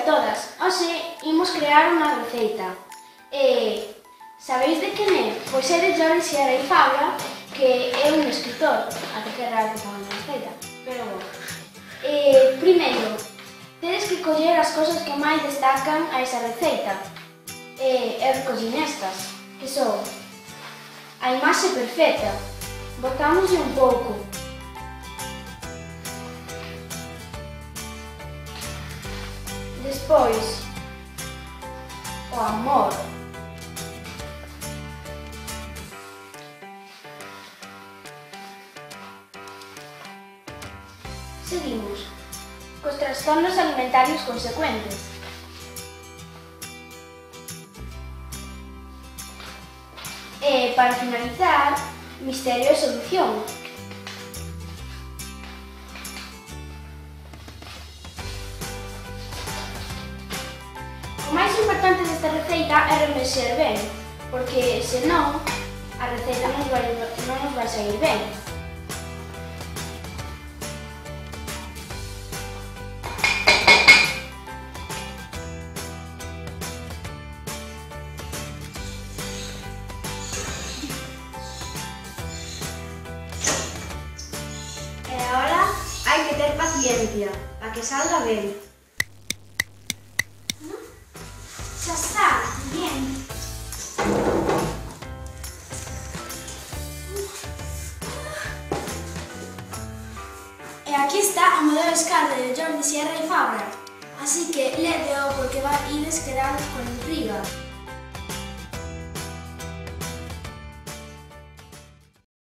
a todas. Hoxe imos crear unha receita. Sabeis de quen é? Pois é de Jordi Sierra y Fabra, que é un escritor. Até que raro que faga unha receita, pero bueno. Primeiro, tedes que coller as cousas que máis destacan a esa receita. Eu recollín estas, que son a imaxe perfecta. Botámoslle un pouco. Despois, o amor. Seguimos cos trastornos alimentarios consecuentes. E, para finalizar, misterio e solución. O máis importante desta receita é remexer ben, porque senón a receita non nos vai sair ben. E agora hai que ter paciencia para que salga ben. Xa está, bien. E aquí está o modelo escalde de Jordi Sierra y Fabra, así que lédeo porque ides quedar con intriga.